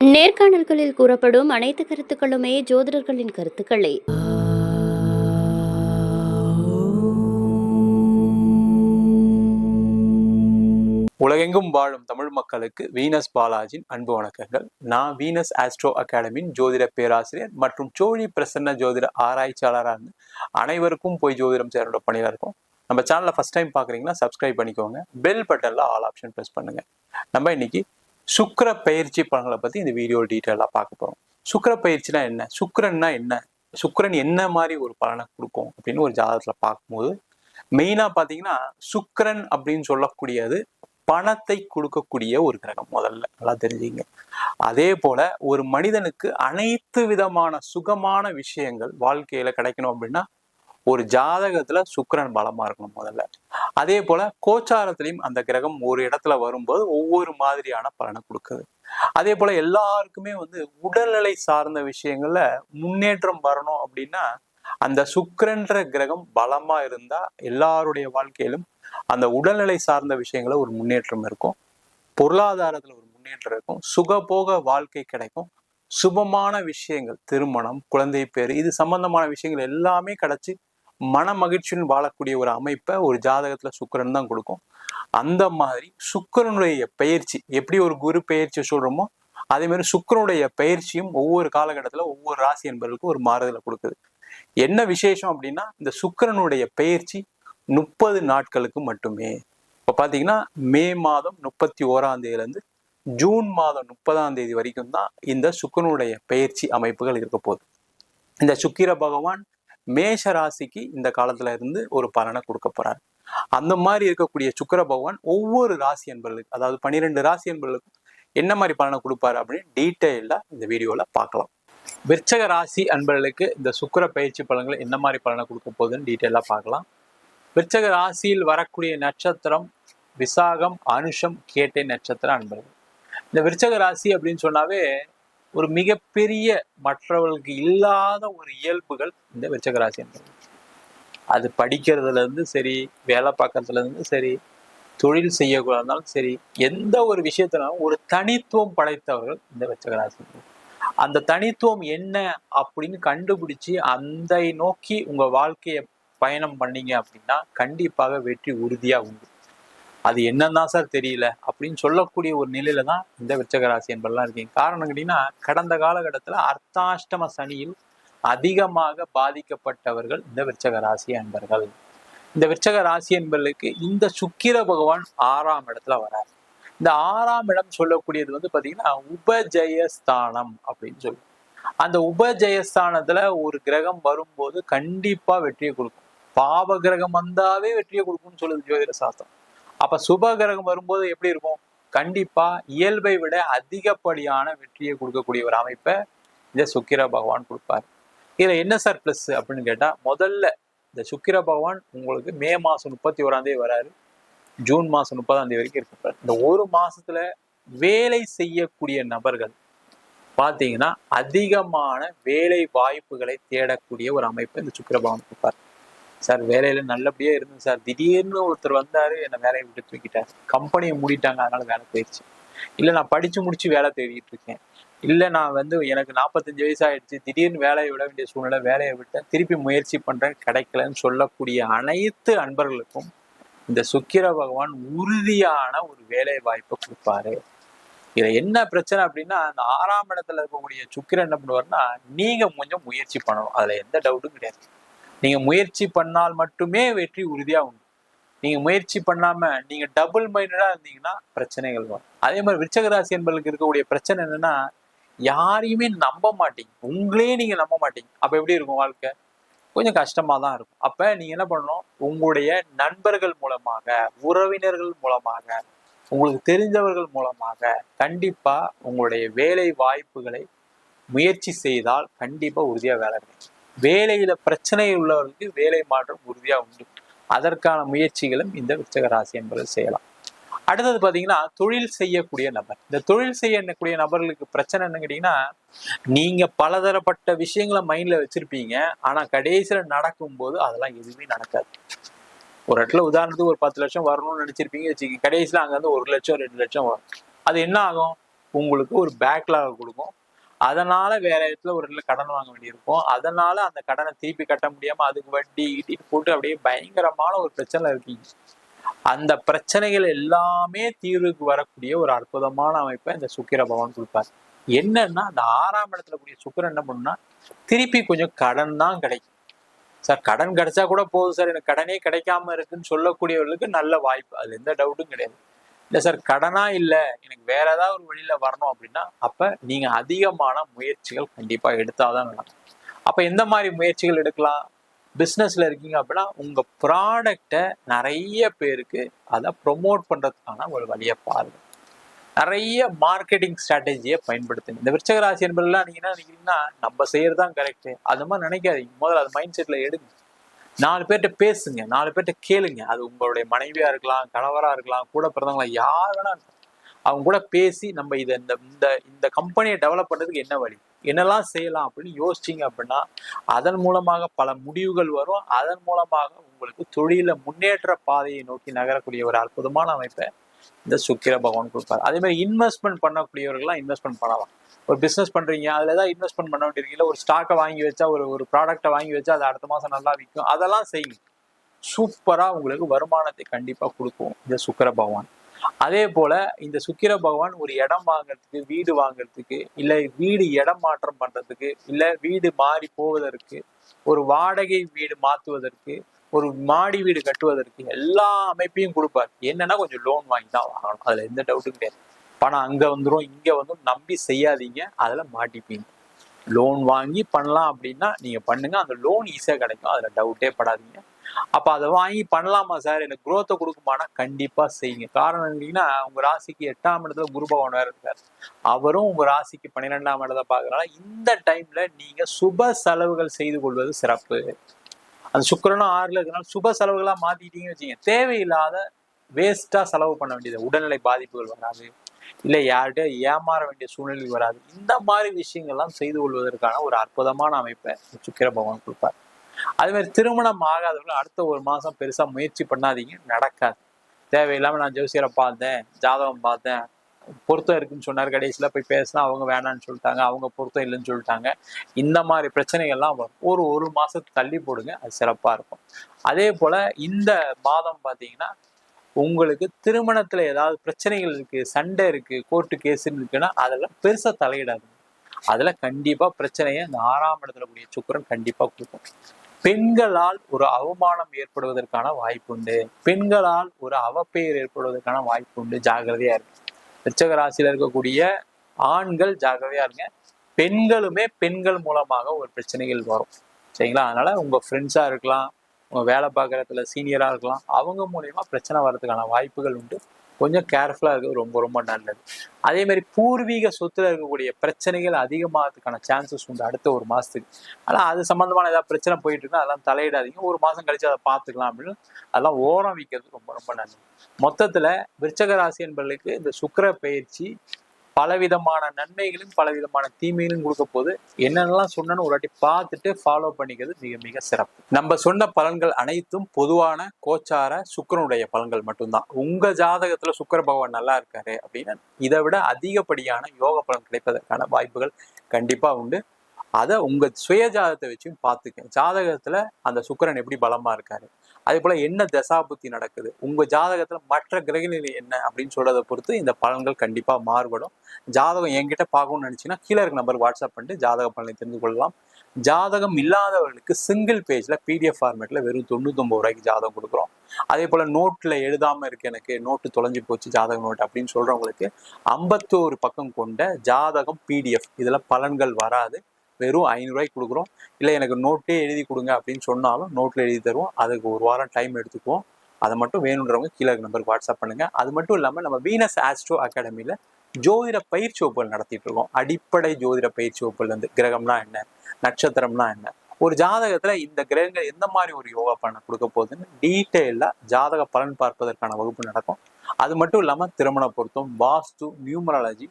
நேர்காணல்களில் கூறப்படும் அனைத்து கருத்துக்களுமே ஜோதிடர்களின் கருத்துக்களே. உலகெங்கும் வாழும் தமிழ் மக்களுக்கு வீனஸ் பாலாஜின் அன்பு வணக்கங்கள். நான் வீனஸ் ஆஸ்ட்ரோ அகாடமியின் ஜோதிட பேராசிரியர் மற்றும் சோழி பிரசன்ன ஜோதிட ஆராய்ச்சியாளராக இருந்து அனைவருக்கும் போய் ஜோதிடம் சேரோட பணியில் இருக்கும். நம்ம சேனலை ஃபர்ஸ்ட் டைம் பார்க்குறீங்கன்னா சப்ஸ்கிரைப் பண்ணிக்கோங்க. பெல் பட்டனில் ஆல் ஆப்ஷன் ப்ரெஸ் பண்ணுங்க. நம்ம இன்னைக்கு சுக்கிர பயிற்சி பலன்களை பற்றி இந்த வீடியோ டீட்டெயிலாக பார்க்க போகிறோம். சுக்கிர பயிற்சினா என்ன, சுக்கிரன்னா என்ன, சுக்கிரன் என்ன மாதிரி ஒரு பலனை கொடுக்கும் அப்படின்னு ஒரு ஜாதகத்தில் பார்க்கும்போது மெயினாக பார்த்தீங்கன்னா சுக்கிரன் அப்படின்னு சொல்லக்கூடியது பணத்தை கொடுக்கக்கூடிய ஒரு கிரகம். முதல்ல நல்லா தெரிஞ்சுங்க. அதே போல ஒரு மனிதனுக்கு அனைத்து விதமான சுகமான விஷயங்கள் வாழ்க்கையில கிடைக்கணும் அப்படின்னா ஒரு ஜாதகத்துல சுக்கிரன் பலமா இருக்கணும் முதல்ல. அதே போல கோச்சாரத்திலையும் அந்த கிரகம் ஒரு இடத்துல வரும்போது ஒவ்வொரு மாதிரியான பலனை கொடுக்குது. அதே போல எல்லாருக்குமே உடல்நிலை சார்ந்த விஷயங்கள்ல முன்னேற்றம் வரணும் அப்படின்னா அந்த சுக்கிரன்ற கிரகம் பலமா இருந்தா எல்லாருடைய வாழ்க்கையிலும் அந்த உடல்நிலை சார்ந்த விஷயங்கள ஒரு முன்னேற்றம் இருக்கும், பொருளாதாரத்துல ஒரு முன்னேற்றம் இருக்கும், சுகபோக வாழ்க்கை கிடைக்கும், சுபமான விஷயங்கள், திருமணம், குழந்தை பேரு, இது சம்பந்தமான விஷயங்கள் எல்லாமே கிடைச்சி மன மகிழ்ச்சியுடன் வாழக்கூடிய ஒரு அமைப்பை ஒரு ஜாதகத்துல சுக்கிரன் தான் கொடுக்கும். அந்த மாதிரி சுக்கிரனுடைய பயிற்சி எப்படி ஒரு குரு பயிற்சி சொல்றோமோ அதே மாதிரி சுக்கிரனுடைய பயிற்சியும் ஒவ்வொரு காலகட்டத்துல ஒவ்வொரு ராசி என்பவர்களுக்கும் ஒரு மாறுதலை கொடுக்குது. என்ன விசேஷம் அப்படின்னா இந்த சுக்கிரனுடைய பயிற்சி 30 நாட்களுக்கு மட்டுமே. இப்ப பாத்தீங்கன்னா மே மாதம் 31ஆம் தேதியிலிருந்து ஜூன் மாதம் 30ஆம் தேதி வரைக்கும் தான் இந்த சுக்கிரனுடைய பயிற்சி அமைப்புகள் இருக்க போகுது. இந்த சுக்கிர பகவான் மேஷ ராசிக்கு இந்த காலத்துல இருந்து ஒரு பலனை கொடுக்க போறாரு. அந்த மாதிரி இருக்கக்கூடிய சுக்கிர பகவான் ஒவ்வொரு ராசி என்பர்களுக்கு, அதாவது 12 ராசி என்பர்களுக்கும் என்ன மாதிரி பலனை கொடுப்பாரு அப்படின்னு டீட்டெயிலா இந்த வீடியோல பார்க்கலாம். விருச்சக ராசி அன்பர்களுக்கு இந்த சுக்கிர பயிற்சி பலன்களை என்ன மாதிரி பலனை கொடுக்க போகுதுன்னு டீட்டெயிலா பார்க்கலாம். விருச்சக ராசியில் வரக்கூடிய நட்சத்திரம் விசாகம், அனுஷம், கேட்டை நட்சத்திரம் அன்பர்கள். இந்த விருச்சக ராசி அப்படின்னு சொன்னாவே ஒரு மிகப்பெரிய மற்றவர்களுக்கு இல்லாத ஒரு இயல்புகள் இந்த விருச்சக ராசி என்பது. அது படிக்கிறதுல இருந்து சரி, வேலை பார்க்கறதுல இருந்து சரி, தொழில் செய்யக்கூடாதுனாலும் சரி, எந்த ஒரு விஷயத்தினாலும் ஒரு தனித்துவம் படைத்தவர்கள் இந்த விருச்சக ராசி. அந்த தனித்துவம் என்ன அப்படின்னு கண்டுபிடிச்சு அந்த நோக்கி உங்க வாழ்க்கையை பயணம் பண்ணீங்க அப்படின்னா கண்டிப்பாக வெற்றி உறுதியா உண்டு. அது என்னன்னா சார் தெரியல அப்படின்னு சொல்லக்கூடிய ஒரு நிலையில தான் இந்த விருச்சக ராசி என்பதெல்லாம் இருக்கீங்க. காரணம் கேட்டீங்கன்னா கடந்த காலகட்டத்துல அர்த்தாஷ்டம சனியில் அதிகமாக பாதிக்கப்பட்டவர்கள் இந்த விருச்சக ராசி அன்பர்கள். இந்த விருச்சக ராசி என்பதற்கு இந்த சுக்கிர பகவான் 6ஆம் இடத்துல வரார். இந்த 6ஆம் இடம் சொல்லக்கூடியது பாத்தீங்கன்னா உபஜயஸ்தானம் அப்படின்னு சொல்லுவோம். அந்த உபஜயஸ்தானத்துல ஒரு கிரகம் வரும்போது கண்டிப்பா வெற்றியை கொடுக்கும். பாவ கிரகம் வந்தாவே வெற்றியை கொடுக்கும்னு சொல்லுது ஜோதிட சாஸ்திரம். அப்ப சுப கிரகம் வரும்போது எப்படி இருக்கும்? கண்டிப்பா இயல்பை விட அதிகப்படியான வெற்றியை கொடுக்கக்கூடிய ஒரு அமைப்பை இந்த சுக்கிர பகவான் கொடுப்பாரு. இதுல என்ன சார் பிளஸ் அப்படின்னு கேட்டா, முதல்ல இந்த சுக்கிர பகவான் உங்களுக்கு மே மாசம் 31ஆம் தேதி வராரு, ஜூன் மாசம் 30ஆம் தேதி வரைக்கும் இருப்பாரு. இந்த ஒரு மாசத்துல வேலை செய்யக்கூடிய நபர்கள் பாத்தீங்கன்னா அதிகமான வேலை வாய்ப்புகளை தேடக்கூடிய ஒரு அமைப்பை இந்த சுக்கிர பகவான் கொடுப்பாரு. சார் வேலையில நல்லபடியா இருந்தது சார், திடீர்னு ஒருத்தர் வந்தாரு என்னை வேலையை விட்டு தூக்கிட்டாரு, கம்பெனியை மூடிட்டாங்க அதனால வேலை போயிடுச்சு, இல்லை நான் படிச்சு முடிச்சு வேலை தேடிட்டு இருக்கேன், இல்லை நான் எனக்கு 45 வயசு ஆயிடுச்சு, திடீர்னு வேலையை விட வேண்டிய சூழ்நிலை, வேலையை விட்டேன், திருப்பி முயற்சி பண்றேன், கிடைக்கலன்னு சொல்லக்கூடிய அனைத்து அன்பர்களுக்கும் இந்த சுக்கிர பகவான் உறுதியான ஒரு வேலை வாய்ப்பை கொடுப்பாரு. இதுல என்ன பிரச்சனை அப்படின்னா இந்த 6ஆம் இடத்துல இருக்கக்கூடிய சுக்கிரன் என்ன பண்ணுவாருன்னா நீங்க கொஞ்சம் முயற்சி பண்ணணும், அதுல எந்த டவுட்டும் கிடையாது. நீங்க முயற்சி பண்ணால் மட்டுமே வெற்றி உறுதியா உண்டு. நீங்க முயற்சி பண்ணாம நீங்க டபுள் மைண்டடா இருந்தீங்கன்னா பிரச்சனைகள் வரும். அதே மாதிரி விருச்சக ராசி என்பதற்கு இருக்கக்கூடிய பிரச்சனை என்னன்னா யாரையுமே நம்ப மாட்டீங்க, உங்களே நீங்க நம்ப மாட்டீங்க. அப்ப எப்படி இருக்கும் வாழ்க்கை? கொஞ்சம் கஷ்டமா தான் இருக்கும். அப்ப நீங்க என்ன பண்ணணும், உங்களுடைய நண்பர்கள் மூலமாக, உறவினர்கள் மூலமாக, உங்களுக்கு தெரிஞ்சவர்கள் மூலமாக கண்டிப்பா உங்களுடைய வேலை வாய்ப்புகளை முயற்சி செய்தால் கண்டிப்பா உறுதியா வேலை கிடைக்கும். வேலையில பிரச்சனை உள்ளவர்களுக்கு வேலை மாற்றம் உறுதியா உண்டு. அதற்கான முயற்சிகளும் இந்த விருச்சக ராசி என்பது செய்யலாம். அடுத்தது பாத்தீங்கன்னா தொழில் செய்யக்கூடிய நபர். இந்த தொழில் செய்யக்கூடிய நபர்களுக்கு பிரச்சனை என்ன கேட்டீங்கன்னா, நீங்க பலதரப்பட்ட விஷயங்களை மைண்ட்ல வச்சிருப்பீங்க, ஆனா கடைசியில நடக்கும்போது அதெல்லாம் எதுவுமே நடக்காது. ஒரு இடத்துல உதாரணத்துக்கு ஒரு 10 லட்சம் வரணும்னு நினைச்சிருப்பீங்க வச்சுக்கோங்க, கடைசியில அங்க 1 லட்சம் 2 லட்சம் வரும். அது என்ன ஆகும்? உங்களுக்கு ஒரு பேக்லாக கொடுக்கும். அதனால வேற இடத்துல ஒரு இடத்துல கடன் வாங்க வேண்டியிருக்கும். அதனால அந்த கடனை திருப்பி கட்ட முடியாம அதுக்கு வட்டி இட்டிட்டு போட்டு அப்படியே பயங்கரமான ஒரு பிரச்சனை இருக்கீங்க. அந்த பிரச்சனைகள் எல்லாமே தீர்வுக்கு வரக்கூடிய ஒரு அற்புதமான அமைப்பை இந்த சுக்கிர பகவான் கொடுப்பார். என்னன்னா அந்த 6ஆம் இடத்துல கூடிய சுக்கிரன் என்ன பண்ணுன்னா திருப்பி கொஞ்சம் கடன் தான் கிடைக்கும். சார் கடன் கிடைச்சா கூட போதும் சார், எனக்கு கடனே கிடைக்காம இருக்குன்னு சொல்லக்கூடியவர்களுக்கு நல்ல வாய்ப்பு, அதுல எந்த டவுட்டும் கிடையாது. இல்லை சார் கடனா இல்லை எனக்கு வேற ஏதாவது ஒரு வழியில வரணும் அப்படின்னா அப்ப நீங்க அதிகமான முயற்சிகள் கண்டிப்பா எடுத்தாதான் நடக்கும். அப்ப எந்த மாதிரி முயற்சிகள் எடுக்கலாம்? பிஸ்னஸ்ல இருக்கீங்க அப்படின்னா உங்க ப்ராடக்டை நிறைய பேருக்கு அதை ப்ரொமோட் பண்றதுக்கான ஒரு வழியை பாருங்க. நிறைய மார்க்கெட்டிங் ஸ்ட்ராட்டஜியை பயன்படுத்துங்க. இந்த விருச்சக ராசி என்பதெல்லாம் நீங்க என்ன நினைக்கிறீங்கன்னா நம்ம செய்யறதுதான் கரெக்ட், அது மாதிரி நினைக்காதீங்க. முதல்ல அது மைண்ட் செட்ல எடுங்க. 4 பேர்கிட்ட பேசுங்க, 4 பேர்கிட்ட கேளுங்க. அது உங்களுடைய மனைவியா இருக்கலாம், கணவரா இருக்கலாம், கூட பிறந்தவங்களா யார் வேணா இருக்கலாம். அவங்க கூட பேசி நம்ம இதை இந்த கம்பெனியை டெவலப் பண்றதுக்கு என்ன வழி, என்னெல்லாம் செய்யலாம் அப்படின்னு யோசிச்சிங்க அப்படின்னா அதன் மூலமாக பல முடிவுகள் வரும். அதன் மூலமாக உங்களுக்கு தொழில முன்னேற்ற பாதையை நோக்கி நகரக்கூடிய ஒரு அற்புதமான அமைப்பை இந்த சுக்கிர பகவான் கொடுப்பாரு. அதே மாதிரி இன்வெஸ்ட்மெண்ட் பண்ணக்கூடியவர்கள்லாம் இன்வெஸ்ட்மெண்ட் பண்ணலாம். ஒரு பிஸ்னஸ் பண்றீங்க, அதுல ஏதாவது இன்வெஸ்ட்மெண்ட் பண்ண வேண்டியிருக்கீங்க, ஒரு ஸ்டாக்கை வாங்கி வச்சா ஒரு ப்ராடக்டை வாங்கி வச்சா அது அடுத்த மாசம் நல்லா விற்கும், அதெல்லாம் செய்யுங்க. சூப்பரா உங்களுக்கு வருமானத்தை கண்டிப்பா கொடுக்கும் இந்த சுக்கிர பகவான். அதே போல இந்த சுக்கிர பகவான் ஒரு இடம் வாங்குறதுக்கு, வீடு வாங்குறதுக்கு, இல்லை வீடு இடம் மாற்றம் பண்றதுக்கு, இல்லை வீடு மாறி போவதற்கு, ஒரு வாடகை வீடு மாத்துவதற்கு, ஒரு மாடி வீடு கட்டுவதற்கு எல்லா அமைப்பையும் கொடுப்பார். என்னன்னா கொஞ்சம் லோன் வாங்கி தான் வாங்கணும், அதுல எந்த டவுட்டும் கிடையாது. பணம் அங்க வந்துடும் இங்க வந்துடும் நம்பி செய்யாதீங்க, அதுல மாட்டிப்பீங்க. லோன் வாங்கி பண்ணலாம் அப்படின்னா நீங்க பண்ணுங்க, அந்த லோன் ஈஸியா கிடைக்கும், அதுல டவுட்டே படாதீங்க. அப்ப அதை வாங்கி பண்ணலாமா சார், எனக்கு குரோத்தை கொடுக்குமானா கண்டிப்பா செய்யுங்க. காரணம் என்னன்னா உங்க ராசிக்கு 8ஆம் இடத்துல குரு பகவான் வேற இருக்காரு, அவரும் உங்க ராசிக்கு 12ஆம் இடத்தை பாக்குறதுனால இந்த டைம்ல நீங்க சுப செலவுகள் செய்து கொள்வது சிறப்பு. அந்த சுக்கிரனும் 6ல இருக்கனால சுப செலவுகளா மாத்திட்டீங்கன்னு வச்சுங்க, தேவையில்லாத வேஸ்டா செலவு பண்ண வேண்டியது, உடல்நிலை பாதிப்புகள் வராது, இல்லை யார்கிட்ட ஏமாற வேண்டிய சூழ்நிலை வராது. இந்த மாதிரி விஷயங்கள்லாம் செய்து கொள்வதற்கான ஒரு அற்புதமான அமைப்பை சுக்கிர பகவான் கொடுப்பார். அதே மாதிரி திருமணம் ஆகாதவர்கள் அடுத்த ஒரு மாசம் பெருசா முயற்சி பண்ணாதீங்க, நடக்காது. தேவையில்லாம நான் ஜோசியரை பார்த்தேன், ஜாதகம் பார்த்தேன், பொருத்தம் இருக்குன்னு சொன்னார், கடைசியில போய் பேசினா அவங்க வேணான்னு சொல்லிட்டாங்க, அவங்க பொருத்தம் இல்லைன்னு சொல்லிட்டாங்க. இந்த மாதிரி பிரச்சனைகள்லாம் வரும். ஒரு மாசத்துக்கு தள்ளி போடுங்க, அது சிறப்பா இருக்கும். அதே போல இந்த மாதம் பாத்தீங்கன்னா உங்களுக்கு திருமணத்துல ஏதாவது பிரச்சனைகள் இருக்கு, சண்டை இருக்கு, கோர்ட்டு கேஸ்ன்னு இருக்குன்னா அதெல்லாம் பெருசா தலையிடாது. அதுல கண்டிப்பா பிரச்சனையை இந்த 6ஆம் இடத்துல கூடிய சுக்கிரன் கண்டிப்பா கொடுக்கும். பெண்களால் ஒரு அவமானம் ஏற்படுவதற்கான வாய்ப்பு உண்டு, பெண்களால் ஒரு அவப்பெயர் ஏற்படுவதற்கான வாய்ப்பு உண்டு, ஜாகிரதையா இருக்கு. விருச்சிக ராசியில இருக்கக்கூடிய ஆண்கள் ஜாகிரதையா இருங்க. பெண்களுமே பெண்கள் மூலமாக ஒரு பிரச்சனைகள் வரும், சரிங்களா? அதனால உங்க ஃப்ரெண்ட்ஸா இருக்கலாம், உங்க வேலை பார்க்குற இடத்துல சீனியரா இருக்கலாம், அவங்க மூலயமா பிரச்சனை வர்றதுக்கான வாய்ப்புகள் உண்டு. கொஞ்சம் கேர்ஃபுல்லா இருக்கிறது ரொம்ப ரொம்ப நல்லது. அதே மாதிரி பூர்வீக சொத்துல இருக்கக்கூடிய பிரச்சனைகள் அதிகமாகிறதுக்கான சான்சஸ் உண்டு அடுத்த ஒரு மாசத்துக்கு. ஆனா அது சம்பந்தமான ஏதாவது பிரச்சனை போயிட்டு இருக்குன்னா அதெல்லாம் தலையிடாதீங்க, ஒரு மாசம் கழிச்சு அதை பார்த்துக்கலாம் அப்படின்னு அதெல்லாம் ஓரம் வைக்கிறது ரொம்ப ரொம்ப நல்லது. மொத்தத்துல விருச்சிக ராசி என்பவர்களுக்கு இந்த சுக்கிர பயிற்சி பலவிதமான நன்மைகளும் பலவிதமான தீமைகளும் கொடுக்க போது என்னென்னலாம் சொன்னு ஒரு வாட்டி பார்த்துட்டு ஃபாலோ பண்ணிக்கிறது மிக மிக சிறப்பு. நம்ம சொன்ன பலன்கள் அனைத்தும் பொதுவான கோச்சார சுக்கிரனுடைய பலன்கள் மட்டும்தான். உங்க ஜாதகத்துல சுக்கிர பகவான் நல்லா இருக்காரு அப்படின்னா இதை விட அதிகப்படியான யோக பலன் கிடைப்பதற்கான வாய்ப்புகள் கண்டிப்பா உண்டு. அதை உங்க சுய ஜாதகத்தை வச்சும் பார்த்துக்க. ஜாதகத்துல அந்த சுக்கிரன் எப்படி பலமா இருக்காரு, அதே போல என்ன தசாபுத்தி நடக்குது, உங்க ஜாதகத்துல மற்ற கிரகநிலை என்ன அப்படின்னு சொல்றதை பொறுத்து இந்த பலன்கள் கண்டிப்பா மாறுபடும். ஜாதகம் என்கிட்ட பார்க்கணும்னு நினைச்சீங்கன்னா கீழே இருக்க நம்பருக்கு வாட்ஸ்அப் பண்ணிட்டு ஜாதக பலனை தெரிந்து கொள்ளலாம். ஜாதகம் இல்லாதவர்களுக்கு சிங்கிள் பேஜ்ல பிடிஎஃப் ஃபார்மேட்ல வெறும் 99 ரூபாய்க்கு ஜாதகம் கொடுக்குறோம். அதே போல நோட்ல எழுதாம இருக்கு, எனக்கு நோட்டு தொலைஞ்சு போச்சு ஜாதக நோட் அப்படின்னு சொல்றவங்களுக்கு 51 பக்கம் கொண்ட ஜாதகம் பிடிஎஃப், இதுல பலன்கள் வராது, வெறும் 500 ரூபாய்க்கு கொடுக்குறோம். இல்லை எனக்கு நோட்டே எழுதி கொடுங்க அப்படின்னு சொன்னாலும் நோட்டில் எழுதி தருவோம். அதுக்கு ஒரு வாரம் டைம் எடுத்துக்குவோம். அதை மட்டும் வேணுன்றவங்க கீழே நம்பருக்கு வாட்ஸ்அப் பண்ணுங்க. அது மட்டும் இல்லாமல் நம்ம வீனஸ் ஆஸ்ட்ரோ அகாடமியில் ஜோதிட பயிற்சி வகுப்புகள் நடத்திட்டு இருக்கோம். அடிப்படை ஜோதிட பயிற்சி வகுப்புகள் வந்து கிரகம்னா என்ன, நட்சத்திரம்னா என்ன, ஒரு ஜாதகத்துல இந்த கிரகங்கள் எந்த மாதிரி ஒரு யோகா பலனை கொடுக்க போகுதுன்னு டீட்டெயிலாக ஜாதக பலன் பார்ப்பதற்கான வகுப்பு நடக்கும். அது மட்டும் இல்லாமல் திருமண பொருத்தம், வாஸ்து, நியூமராலஜி,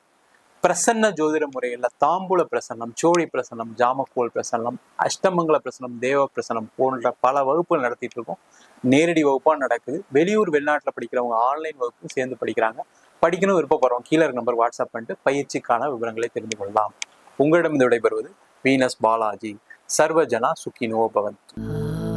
பிரசன்ன ஜோதிட முறையில் தாம்பூல பிரசன்னம், சோழி பிரசன்னம், ஜாமக்கோல் பிரசன்னம், அஷ்டமங்கல பிரசன்னம், தேவ பிரசன்னம் போன்ற பல வகுப்புகள் நடத்திட்டு இருக்கோம். நேரடி வகுப்பா நடக்குது. வெளியூர் வெளிநாட்டில் படிக்கிறவங்க ஆன்லைன் வகுப்பு சேர்ந்து படிக்கிறாங்க. படிக்கணும் விருப்பப்படுறவங்க கீழே நம்பர் வாட்ஸ்அப் பண்ணிட்டு பயிற்சிக்கான விவரங்களை தெரிந்து கொள்ளலாம். உங்களிடம் விடைபெறுவது வீனஸ் பாலாஜி. சர்வஜனா சுகினோ பவந்து.